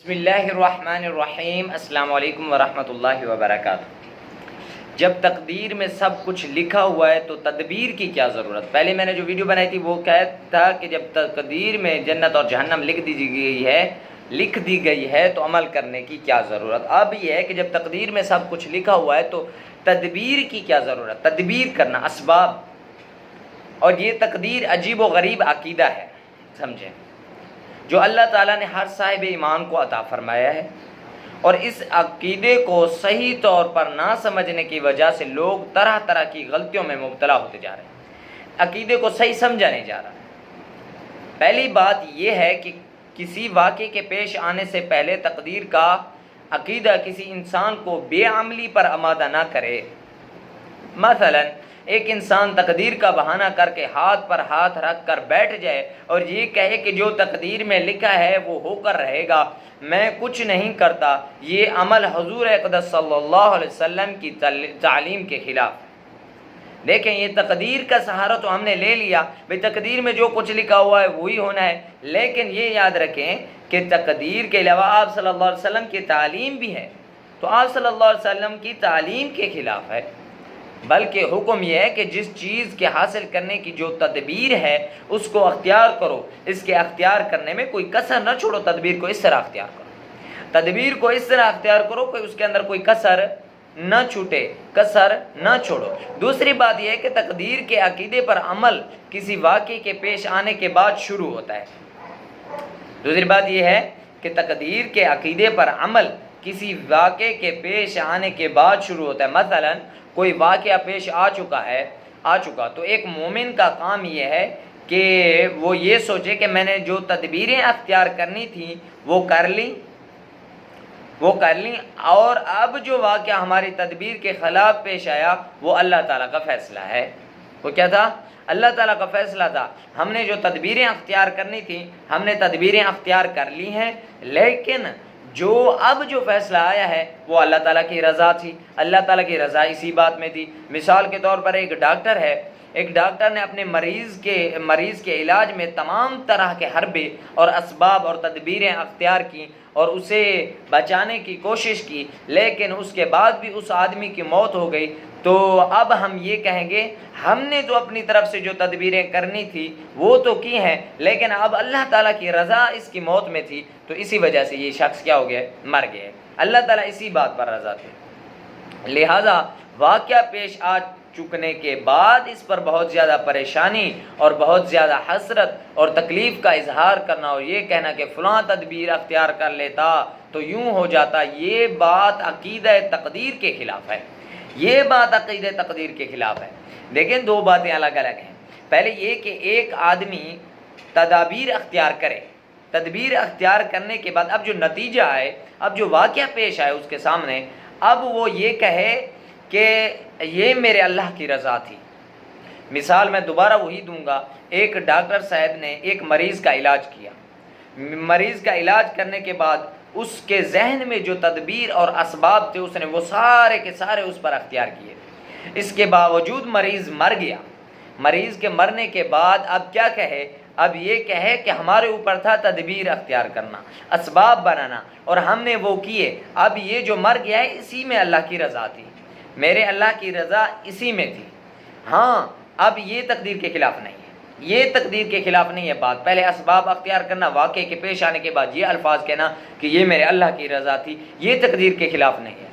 بسم اللہ الرحمن الرحیم۔ السلام علیکم ورحمۃ اللہ وبرکاتہ۔ جب تقدیر میں سب کچھ لکھا ہوا ہے تو تدبیر کی کیا ضرورت؟ پہلے میں نے جو ویڈیو بنائی تھی وہ کہتا تھا کہ جب تقدیر میں جنت اور جہنم لکھ دی گئی ہے تو عمل کرنے کی کیا ضرورت؟ اب یہ ہے کہ جب تقدیر میں سب کچھ لکھا ہوا ہے تو تدبیر کی کیا ضرورت؟ تدبیر کرنا، اسباب، اور یہ تقدیر عجیب و غریب عقیدہ ہے، سمجھیں، جو اللہ تعالیٰ نے ہر صاحب ایمان کو عطا فرمایا ہے، اور اس عقیدے کو صحیح طور پر نہ سمجھنے کی وجہ سے لوگ طرح طرح کی غلطیوں میں مبتلا ہوتے جا رہے ہیں۔ عقیدے کو صحیح سمجھا نہیں جا رہا۔ پہلی بات یہ ہے کہ کسی واقعے کے پیش آنے سے پہلے تقدیر کا عقیدہ کسی انسان کو بے عملی پر آمادہ نہ کرے۔ مثلا ایک انسان تقدیر کا بہانہ کر کے ہاتھ پر ہاتھ رکھ کر بیٹھ جائے اور یہ کہے کہ جو تقدیر میں لکھا ہے وہ ہو کر رہے گا، میں کچھ نہیں کرتا، یہ عمل حضور اقدس صلی اللہ علیہ وسلم کی تعلیم کے خلاف ہے۔ دیکھیں، یہ تقدیر کا سہارا تو ہم نے لے لیا، بھئی تقدیر میں جو کچھ لکھا ہوا ہے وہی ہونا ہے، لیکن یہ یاد رکھیں کہ تقدیر کے علاوہ آپ صلی اللہ علیہ وسلم کی تعلیم بھی ہے، تو آپ صلی اللہ علیہ وسلم کی تعلیم کے خلاف ہے۔ بلکہ حکم یہ ہے کہ جس چیز کے حاصل کرنے کی جو تدبیر ہے اس کو اختیار کرو، اس کے اختیار کرنے میں کوئی کسر نہ چھوڑو۔ تدبیر کو اس طرح اختیار کرو، تدبیر کو اس طرح اختیار کرو کہ اس کے اندر کوئی کسر نہ چھوٹے، کسر نہ چھوڑو۔ دوسری بات یہ ہے کہ تقدیر کے عقیدے پر عمل کسی واقعے کے پیش آنے کے بعد شروع ہوتا ہے۔ دوسری بات یہ ہے کہ تقدیر کے عقیدے پر عمل کسی واقعے کے پیش آنے کے بعد شروع ہوتا ہے۔ مثلا کوئی واقعہ پیش آ چکا تو ایک مومن کا کام یہ ہے کہ وہ یہ سوچے کہ میں نے جو تدبیریں اختیار کرنی تھیں وہ کر لیں، اور اب جو واقعہ ہماری تدبیر کے خلاف پیش آیا وہ اللہ تعالیٰ کا فیصلہ ہے۔ وہ کیا تھا؟ اللہ تعالیٰ کا فیصلہ تھا۔ ہم نے جو تدبیریں اختیار کرنی تھیں ہم نے تدبیریں اختیار کر لی ہیں، لیکن اب جو فیصلہ آیا ہے وہ اللہ تعالیٰ کی رضا تھی۔ اللہ تعالیٰ کی رضا اسی بات میں تھی۔ مثال کے طور پر ایک ڈاکٹر ہے، ایک ڈاکٹر نے اپنے مریض کے علاج میں تمام طرح کے حربے اور اسباب اور تدبیریں اختیار کی اور اسے بچانے کی کوشش کی، لیکن اس کے بعد بھی اس آدمی کی موت ہو گئی۔ تو اب ہم یہ کہیں گے ہم نے تو اپنی طرف سے جو تدبیریں کرنی تھی وہ تو کی ہیں، لیکن اب اللہ تعالیٰ کی رضا اس کی موت میں تھی، تو اسی وجہ سے یہ شخص کیا ہو گیا؟ مر گیا۔ اللہ تعالیٰ اسی بات پر رضا تھے۔ لہذا واقعہ پیش آ چکنے کے بعد اس پر بہت زیادہ پریشانی اور بہت زیادہ حسرت اور تکلیف کا اظہار کرنا اور یہ کہنا کہ فلاں تدبیر اختیار کر لیتا تو یوں ہو جاتا، یہ بات عقیدہ تقدیر کے خلاف ہے۔ یہ بات عقیدہ تقدیر کے خلاف ہے۔ دیکھیں، دو باتیں الگ الگ ہیں۔ پہلے یہ کہ ایک آدمی تدابیر اختیار کرے، تدبیر اختیار کرنے کے بعد اب جو نتیجہ آئے، اب جو واقعہ پیش آئے اس کے سامنے، اب وہ یہ کہے کہ یہ میرے اللہ کی رضا تھی۔ مثال میں دوبارہ وہی دوں گا، ایک ڈاکٹر صاحب نے ایک مریض کا علاج کیا، مریض کا علاج کرنے کے بعد اس کے ذہن میں جو تدبیر اور اسباب تھے اس نے وہ سارے کے سارے اس پر اختیار کیے۔ اس کے باوجود مریض مر گیا۔ مریض کے مرنے کے بعد اب کیا کہے؟ اب یہ کہے کہ ہمارے اوپر تھا تدبیر اختیار کرنا، اسباب بنانا، اور ہم نے وہ کیے۔ اب یہ جو مر گیا ہے اسی میں اللہ کی رضا تھی، میرے اللہ کی رضا اسی میں تھی۔ ہاں، اب یہ تقدیر کے خلاف نہیں ہے، یہ تقدیر کے خلاف نہیں ہے بات۔ پہلے اسباب اختیار کرنا، واقعے کے پیش آنے کے بعد یہ الفاظ کہنا کہ یہ میرے اللہ کی رضا تھی، یہ تقدیر کے خلاف نہیں ہے۔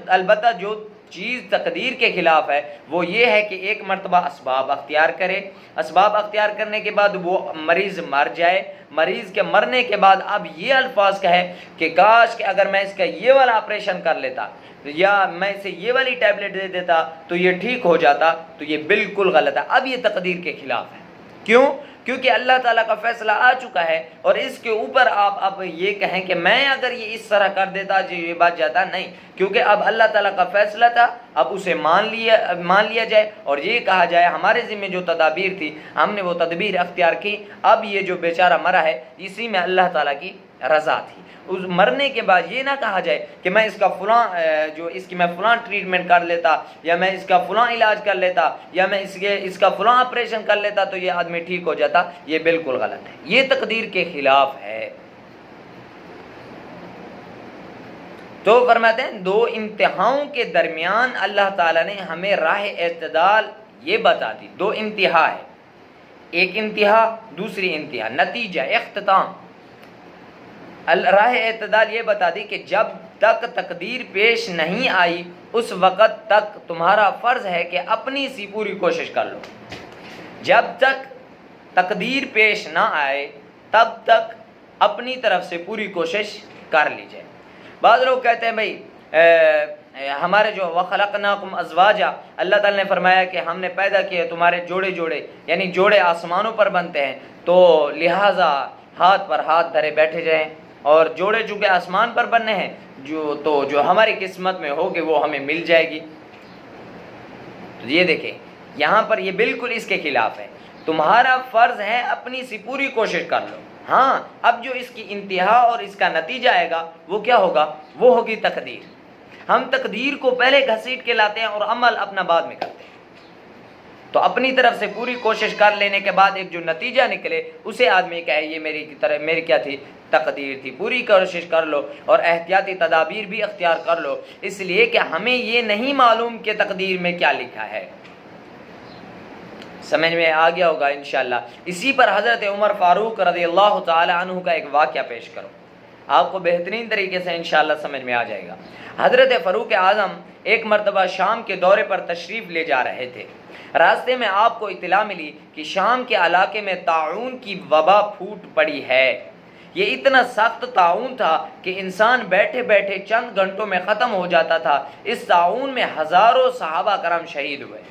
البتہ جو چیز تقدیر کے خلاف ہے وہ یہ ہے کہ ایک مرتبہ اسباب اختیار کرے، اسباب اختیار کرنے کے بعد وہ مریض مر جائے، مریض کے مرنے کے بعد اب یہ الفاظ کہے کہ کاش کہ اگر میں اس کا یہ والا آپریشن کر لیتا یا میں اسے یہ والی ٹیبلٹ دے دیتا تو یہ ٹھیک ہو جاتا، تو یہ بالکل غلط ہے۔ اب یہ تقدیر کے خلاف ہے۔ کیوں؟ کیونکہ اللہ تعالیٰ کا فیصلہ آ چکا ہے، اور اس کے اوپر آپ اب یہ کہیں کہ میں اگر یہ اس طرح کر دیتا جو یہ بات جاتا، نہیں، کیونکہ اب اللہ تعالیٰ کا فیصلہ تھا، اب اسے مان لیا جائے اور یہ کہا جائے ہمارے ذمہ جو تدابیر تھی ہم نے وہ تدبیر اختیار کی، اب یہ جو بیچارہ مرا ہے اسی میں اللہ تعالیٰ کی رضا تھی۔ اس مرنے کے بعد یہ نہ کہا جائے کہ میں اس کا فلاں ٹریٹمنٹ کر لیتا، یا میں اس کا فلاں علاج کر لیتا، یا میں اس کا فلاں آپریشن کر لیتا تو یہ آدمی ٹھیک ہو جاتا۔ یہ بالکل غلط ہے، یہ تقدیر کے خلاف ہے۔ تو فرماتے ہیں دو انتہاؤں کے درمیان اللہ تعالیٰ نے ہمیں راہ اعتدال یہ بتا دی. دو انتہا ہے، ایک انتہا دوسری انتہا، نتیجہ اختتام. راہ اعتدال یہ بتا دی کہ جب تک تقدیر پیش نہیں آئی اس وقت تک تمہارا فرض ہے کہ اپنی سی پوری کوشش کر لو. جب تک تقدیر پیش نہ آئے تب تک اپنی طرف سے پوری کوشش کر لیجئے. بعض لوگ کہتے ہیں بھائی ہمارے جو وَخَلَقْنَاكُمْ أَزْوَاجًا، اللہ تعالیٰ نے فرمایا کہ ہم نے پیدا کیے تمہارے جوڑے جوڑے، یعنی جوڑے آسمانوں پر بنتے ہیں، تو لہٰذا ہاتھ پر ہاتھ دھرے بیٹھے جائیں، اور جوڑے چونکہ آسمان پر بننے ہیں جو ہماری قسمت میں ہوگی وہ ہمیں مل جائے گی. تو یہ دیکھیں یہاں پر یہ بالکل اس کے خلاف ہے. تمہارا فرض ہے اپنی سی پوری کوشش کر لو. ہاں اب جو اس کی انتہا اور اس کا نتیجہ آئے گا وہ کیا ہوگا؟ وہ ہوگی تقدیر. ہم تقدیر کو پہلے گھسیٹ کے لاتے ہیں اور عمل اپنا بعد میں کرتے ہیں. تو اپنی طرف سے پوری کوشش کر لینے کے بعد ایک جو نتیجہ نکلے اسے آدمی کہے یہ میری کیا تھی؟ تقدیر تھی. پوری کوشش کر لو اور احتیاطی تدابیر بھی اختیار کر لو، اس لیے کہ ہمیں یہ نہیں معلوم کہ تقدیر میں کیا لکھا ہے. سمجھ میں آ گیا ہوگا انشاءاللہ. اسی پر حضرت عمر فاروق رضی اللہ تعالی عنہ کا ایک واقعہ پیش کرو، آپ کو بہترین طریقے سے انشاءاللہ سمجھ میں آ جائے گا. حضرت فاروق اعظم ایک مرتبہ شام کے دورے پر تشریف لے جا رہے تھے. راستے میں آپ کو اطلاع ملی کہ شام کے علاقے میں طاعون کی وبا پھوٹ پڑی ہے. یہ اتنا سخت طاعون تھا کہ انسان بیٹھے بیٹھے چند گھنٹوں میں ختم ہو جاتا تھا. اس طاعون میں ہزاروں صحابہ کرام شہید ہوئے.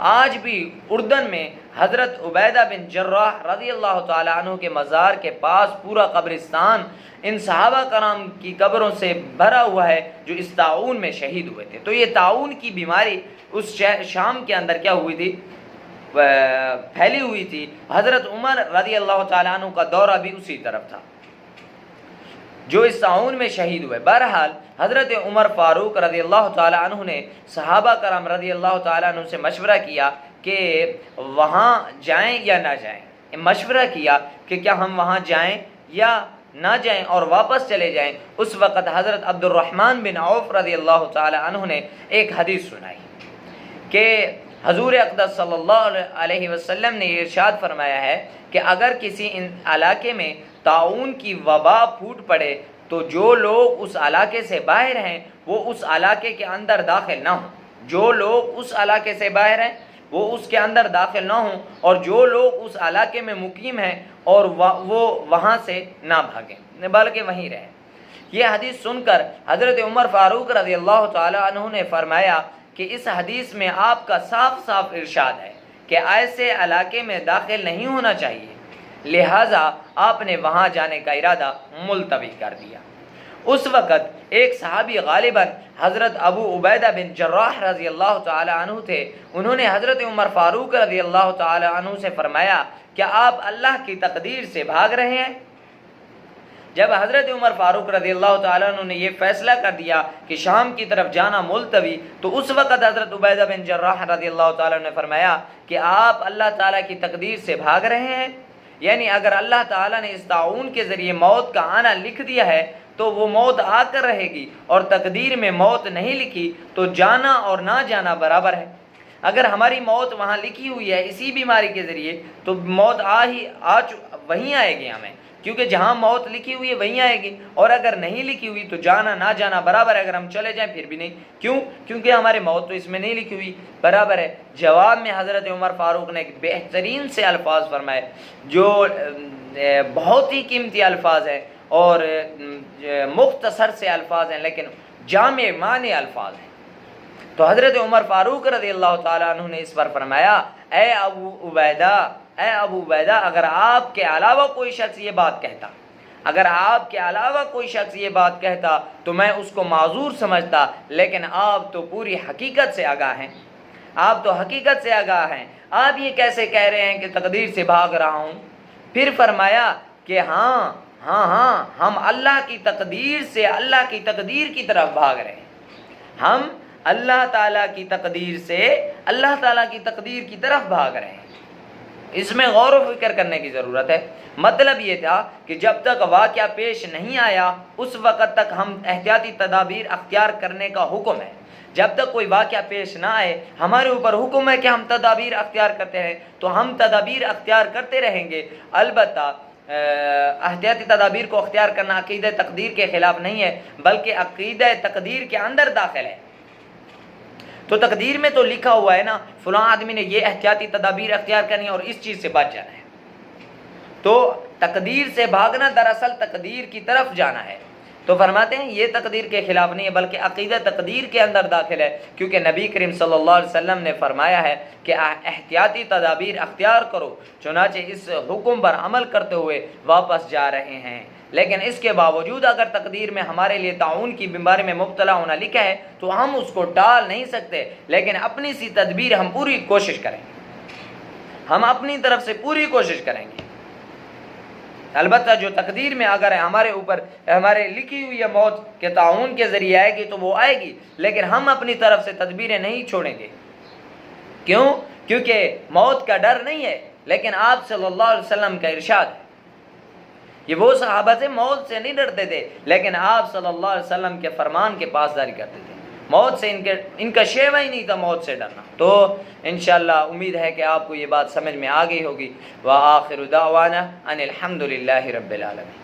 آج بھی اردن میں حضرت عبیدہ بن جراح رضی اللہ تعالی عنہ کے مزار کے پاس پورا قبرستان ان صحابہ کرام کی قبروں سے بھرا ہوا ہے جو اس طاعون میں شہید ہوئے تھے. تو یہ طاعون کی بیماری اس شام کے اندر کیا ہوئی تھی؟ پھیلی ہوئی تھی. حضرت عمر رضی اللہ تعالیٰ عنہ کا دورہ بھی اسی طرف تھا جو اس طاعون میں شہید ہوئے. بہرحال حضرت عمر فاروق رضی اللہ تعالیٰ عنہ نے صحابہ کرام رضی اللہ تعالیٰ عنہ سے مشورہ کیا کہ وہاں جائیں یا نہ جائیں. مشورہ کیا کہ کیا ہم وہاں جائیں یا نہ جائیں اور واپس چلے جائیں. اس وقت حضرت عبد الرحمن بن عوف رضی اللہ تعالیٰ عنہ نے ایک حدیث سنائی کہ حضور اقدس صلی اللہ علیہ وسلم نے ارشاد فرمایا ہے کہ اگر کسی علاقے میں طاعون کی وبا پھوٹ پڑے تو جو لوگ اس علاقے سے باہر ہیں وہ اس علاقے کے اندر داخل نہ ہوں. جو لوگ اس علاقے سے باہر ہیں وہ اس کے اندر داخل نہ ہوں، اور جو لوگ اس علاقے میں مقیم ہیں اور وہ وہاں سے نہ بھاگیں بلکہ وہیں رہیں. یہ حدیث سن کر حضرت عمر فاروق رضی اللہ تعالی عنہ نے فرمایا کہ اس حدیث میں آپ کا صاف صاف ارشاد ہے کہ ایسے علاقے میں داخل نہیں ہونا چاہیے، لہٰذا آپ نے وہاں جانے کا ارادہ ملتوی کر دیا. اس وقت ایک صحابی غالباً حضرت ابو عبیدہ بن جراح رضی اللہ تعالی عنہ تھے. انہوں نے حضرت عمر فاروق رضی اللہ تعالی عنہ سے فرمایا کیا آپ اللہ کی تقدیر سے بھاگ رہے ہیں؟ جب حضرت عمر فاروق رضی اللہ تعالیٰ عنہ نے یہ فیصلہ کر دیا کہ شام کی طرف جانا ملتوی، تو اس وقت حضرت عبیدہ بن جراح رضی اللہ تعالیٰ عنہ نے فرمایا کہ آپ اللہ تعالیٰ کی تقدیر سے بھاگ رہے ہیں. یعنی اگر اللہ تعالیٰ نے اس طاعون کے ذریعے موت کا آنا لکھ دیا ہے تو وہ موت آ کر رہے گی، اور تقدیر میں موت نہیں لکھی تو جانا اور نہ جانا برابر ہے. اگر ہماری موت وہاں لکھی ہوئی ہے اسی بیماری کے ذریعے تو موت وہیں آئے گی ہمیں، کیونکہ جہاں موت لکھی ہوئی ہے وہیں آئے گی. اور اگر نہیں لکھی ہوئی تو جانا نہ جانا برابر ہے. اگر ہم چلے جائیں پھر بھی نہیں. کیوں؟ کیونکہ ہماری موت تو اس میں نہیں لکھی ہوئی، برابر ہے. جواب میں حضرت عمر فاروق نے ایک بہترین سے الفاظ فرمائے جو بہت ہی قیمتی الفاظ ہیں اور مختصر سے الفاظ ہیں لیکن جامع معنی الفاظ ہیں. تو حضرت عمر فاروق رضی اللہ تعالیٰ عنہ نے اس پر فرمایا اے ابو عبیدہ، اگر آپ کے علاوہ کوئی شخص یہ بات کہتا تو میں اس کو معذور سمجھتا، لیکن آپ تو پوری حقیقت سے آگاہ ہیں. آپ یہ کیسے کہہ رہے ہیں کہ تقدیر سے بھاگ رہا ہوں؟ پھر فرمایا کہ ہاں ہم اللہ کی تقدیر سے اللہ کی تقدیر کی طرف بھاگ رہے ہیں. ہم اللہ تعالیٰ کی تقدیر سے اللہ تعالیٰ کی تقدیر کی طرف بھاگ رہے ہیں. اس میں غور و فکر کرنے کی ضرورت ہے۔ مطلب یہ تھا کہ جب تک واقعہ پیش نہیں آیا اس وقت تک ہم احتیاطی تدابیر اختیار کرنے کا حکم ہے۔ جب تک کوئی واقعہ پیش نہ آئے ہمارے اوپر حکم ہے کہ ہم تدابیر اختیار کرتے ہیں، تو ہم تدابیر اختیار کرتے رہیں گے۔ البتہ احتیاطی تدابیر کو اختیار کرنا عقیدہ تقدیر کے خلاف نہیں ہے، بلکہ عقیدہ تقدیر کے اندر داخل ہے۔ تو تقدیر میں تو لکھا ہوا ہے نا فلاں آدمی نے یہ احتیاطی تدابیر اختیار کرنی ہے اور اس چیز سے بچ جانا ہے، تو تقدیر سے بھاگنا دراصل تقدیر کی طرف جانا ہے۔ تو فرماتے ہیں یہ تقدیر کے خلاف نہیں ہے بلکہ عقیدہ تقدیر کے اندر داخل ہے، کیونکہ نبی کریم صلی اللہ علیہ وسلم نے فرمایا ہے کہ احتیاطی تدابیر اختیار کرو، چنانچہ اس حکم پر عمل کرتے ہوئے واپس جا رہے ہیں۔ لیکن اس کے باوجود اگر تقدیر میں ہمارے لیے طاعون کی بیماری میں مبتلا ہونا لکھا ہے تو ہم اس کو ٹال نہیں سکتے، لیکن اپنی سی تدبیر ہم پوری کوشش کریں گے، ہم اپنی طرف سے پوری کوشش کریں گے۔ البتہ جو تقدیر میں اگر ہمارے اوپر ہمارے لکھی ہوئی ہے موت کے طاعون کے ذریعے آئے گی تو وہ آئے گی، لیکن ہم اپنی طرف سے تدبیریں نہیں چھوڑیں گے۔ کیوں؟ کیونکہ موت کا ڈر نہیں ہے، لیکن آپ صلی اللہ علیہ وسلم کا ارشاد ہے۔ یہ وہ صحابہ سے موت سے نہیں ڈرتے تھے، لیکن آپ صلی اللہ علیہ وسلم کے فرمان کے پاسداری کرتے تھے۔ موت سے ان کا شیوا ہی نہیں تھا موت سے ڈرنا۔ تو انشاءاللہ امید ہے کہ آپ کو یہ بات سمجھ میں آ گئی ہوگی۔ وآخر دعوانا ان الحمد للہ رب العالمین۔